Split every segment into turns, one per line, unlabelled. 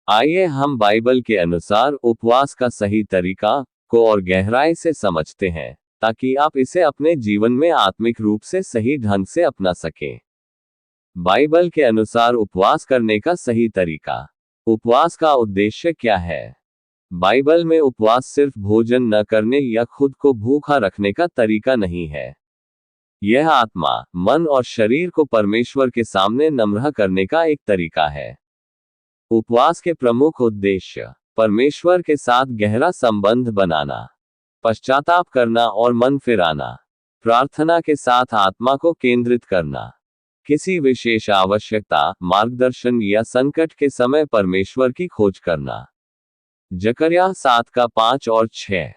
आइए हम बाइबल के अनुसार उपवास का सही तरीका को और गहराई से समझते हैं, ताकि आप इसे अपने जीवन में आत्मिक रूप से सही ढंग से अपना सकें। बाइबल के अनुसार उपवास करने का सही तरीका। उपवास का उद्देश्य क्या है? बाइबल में उपवास सिर्फ भोजन न करने या खुद को भूखा रखने का तरीका नहीं है। यह आत्मा, मन और शरीर को परमेश्वर के सामने नम्र करने का एक तरीका है। उपवास के प्रमुख उद्देश्य: परमेश्वर के साथ गहरा संबंध बनाना, पश्चाताप करना और मन फिराना, प्रार्थना के साथ आत्मा को केंद्रित करना, किसी विशेष आवश्यकता, मार्गदर्शन या संकट के समय परमेश्वर की खोज करना। जकर्याह 7:5 और 6।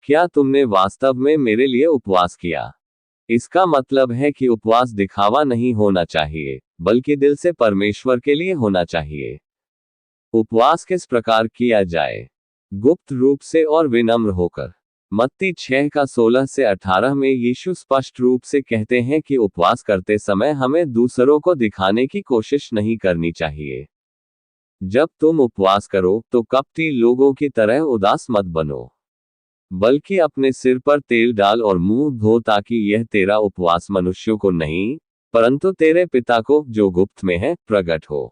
क्या तुमने वास्तव में मेरे लिए उपवास किया? इसका मतलब है कि उपवास दिखावा नहीं होना चाहिए, बल्कि दिल से परमेश्वर के लिए होना चाहिए। उपवास किस प्रकार किया जाए? गुप्त रूप से और विनम्र होकर। मत्ती 6:16 से 18 में यीशु स्पष्ट रूप से कहते हैं कि उपवास करते समय हमें दूसरों को दिखाने की कोशिश नहीं करनी चाहिए। जब तुम उपवास करो तो कपटी लोगों की तरह उदास मत बनो, बल्कि अपने सिर पर तेल डाल और मुंह धो, ताकि यह तेरा उपवास मनुष्यों को नहीं, परंतु तेरे पिता को जो गुप्त में है, प्रकट हो।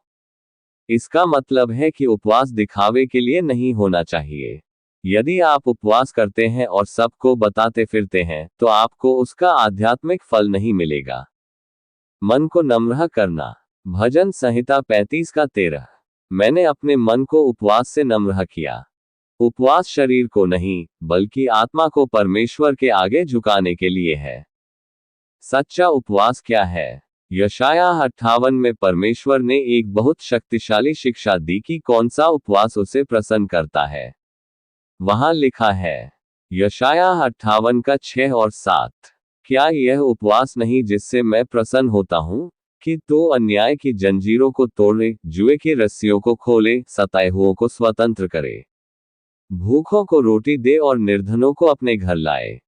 इसका मतलब है कि उपवास दिखावे के लिए नहीं होना चाहिए। यदि आप उपवास करते हैं और सबको बताते फिरते हैं, तो आपको उसका आध्यात्मिक फल नहीं मिलेगा। मन को नम्र करना। भजन संहिता 35:13। मैंने अपने मन को उपवास से नम्र किया। उपवास शरीर को नहीं, बल्कि आत्मा को परमेश्वर के आगे झुकाने के लिए है। सच्चा उपवास क्या है? यशायाह 58 में परमेश्वर ने एक बहुत शक्तिशाली शिक्षा दी कि कौन सा उपवास उसे प्रसन्न करता है। वहां लिखा है, यशायाह 58:6 और 7, क्या यह उपवास नहीं जिससे मैं प्रसन्न होता हूं, कि तो अन्याय की जंजीरों को तोड़े, जुए की रस्सियों को खोले, सताए हुओं को स्वतंत्र करे, भूखों को रोटी दे और निर्धनों को अपने घर लाए।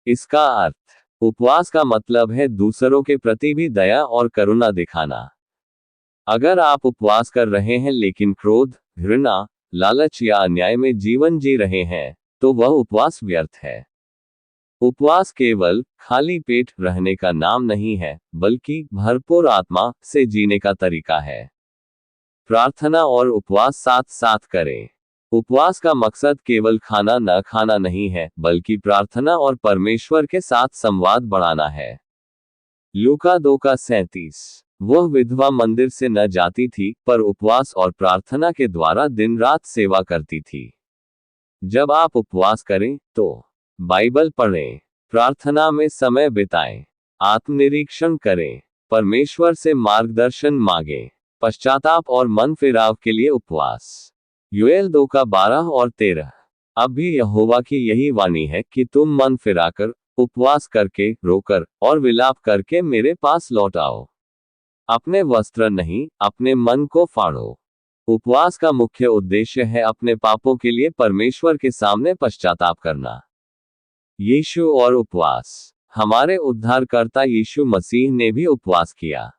इसका अर्थ, उपवास का मतलब है दूसरों के प्रति भी दया और करुणा दिखाना। अगर आप उपवास कर रहे हैं लेकिन क्रोध, घृणा, लालच या अन्याय में जीवन जी रहे हैं, तो वह उपवास व्यर्थ है। उपवास केवल खाली पेट रहने का नाम नहीं है, बल्कि भरपूर आत्मा से जीने का तरीका है। प्रार्थना और उपवास साथ साथ करें। उपवास का मकसद केवल खाना न खाना नहीं है, बल्कि प्रार्थना और परमेश्वर के साथ संवाद बढ़ाना है। लूका 2:37। वह विधवा मंदिर से न जाती थी, पर उपवास और प्रार्थना के द्वारा दिन रात सेवा करती थी। जब आप उपवास करें, तो बाइबल पढ़ें, प्रार्थना में समय बिताएं, आत्मनिरीक्षण करें, परमेश्वर से मार्गदर्शन मांगें, पश्चाताप और मन फिराव के लिए उपवास। योएल 2:12 और 13। अब भी यहोवा की यही वाणी है कि तुम मन फिराकर, उपवास करके, रोकर और विलाप करके मेरे पास लौट आओ। अपने वस्त्र नहीं, अपने मन को फाड़ो। उपवास का मुख्य उद्देश्य है अपने पापों के लिए परमेश्वर के सामने पश्चाताप करना। यीशु और उपवास। हमारे उद्धारकर्ता यीशु मसीह ने भी उपवास किया।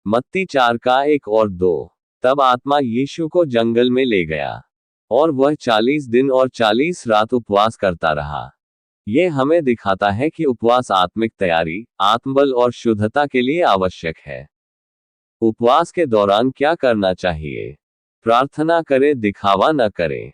मत्ती 4:1 और 2। तब आत्मा यीशु को जंगल में ले गया, और वह 40 दिन और 40 रात उपवास करता रहा। यह हमें दिखाता है कि उपवास आत्मिक तैयारी, आत्मबल और शुद्धता के लिए आवश्यक है। उपवास के दौरान क्या करना चाहिए? प्रार्थना करें, दिखावा न करें।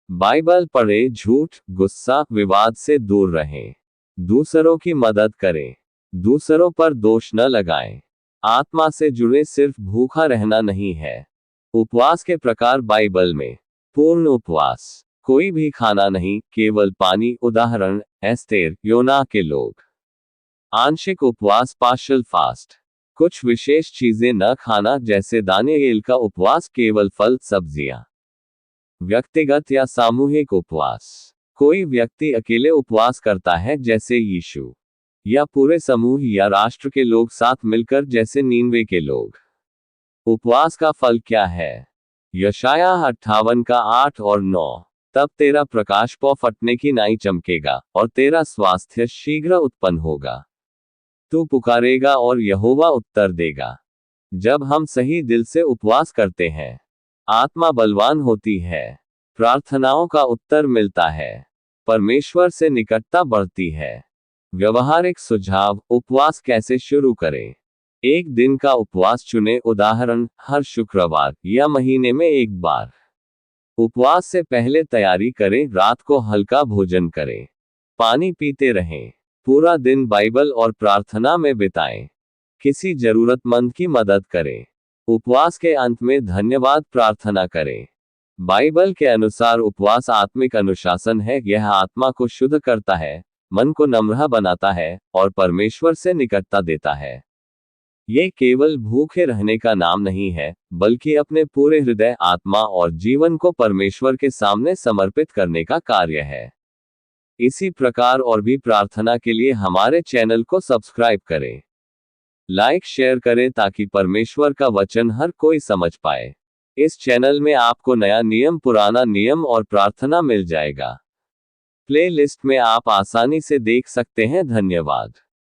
बाइबल पढ़ें, झूठ, गुस्सा, विवाद से दूर रहें। दूसरों की मदद करें। दूसरों पर दोष न लगाएं। आत्मा से जुड़े सिर्फ भूखा रहना नहीं है। उपवास के प्रकार बाइबल में: पूर्ण उपवास, कोई भी खाना नहीं, केवल पानी, उदाहरण एस्तेर, योना के लोग। आंशिक उपवास, पार्शियल फास्ट, कुछ विशेष चीजें न खाना, जैसे दानिएल का उपवास, केवल फल सब्जियां। व्यक्तिगत या सामूहिक उपवास, कोई व्यक्ति अकेले उपवास करता है जैसे यीशु, या पूरे समूह या राष्ट्र के लोग साथ मिलकर जैसे नीनवे के लोग। उपवास का फल क्या है? यशायाह 58:8 और 9। तब तेरा प्रकाश पौ फटने की नाई चमकेगा, और तेरा स्वास्थ्य शीघ्र उत्पन्न होगा। तू पुकारेगा और यहोवा उत्तर देगा। जब हम सही दिल से उपवास करते हैं, आत्मा बलवान होती है। प्रार्थनाओं का उत्तर मिलता है। परमेश्वर से निकटता बढ़ती है। व्यवहारिक सुझाव, उपवास कैसे शुरू करें। एक दिन का उपवास चुनें, उदाहरण हर शुक्रवार या महीने में एक बार। उपवास से पहले तैयारी करें, रात को हल्का भोजन करें। पानी पीते रहें। पूरा दिन बाइबल और प्रार्थना में बिताएं। किसी जरूरतमंद की मदद करें। उपवास के अंत में धन्यवाद प्रार्थना करें। बाइबल के अनुसार उपवास आत्मिक अनुशासन है। यह आत्मा को शुद्ध करता है, मन को नम्र बनाता है और परमेश्वर से निकटता देता है। ये केवल भूखे रहने का नाम नहीं है, बल्कि अपने पूरे हृदय, आत्मा और जीवन को परमेश्वर के सामने समर्पित करने का कार्य है। इसी प्रकार और भी प्रार्थना के लिए हमारे चैनल को सब्सक्राइब करें, लाइक शेयर करें ताकि परमेश्वर का वचन हर कोई समझ पाए। इस चैनल में आपको नया नियम, पुराना नियम और प्रार्थना मिल जाएगा। प्ले लिस्ट में आप आसानी से देख सकते हैं। धन्यवाद।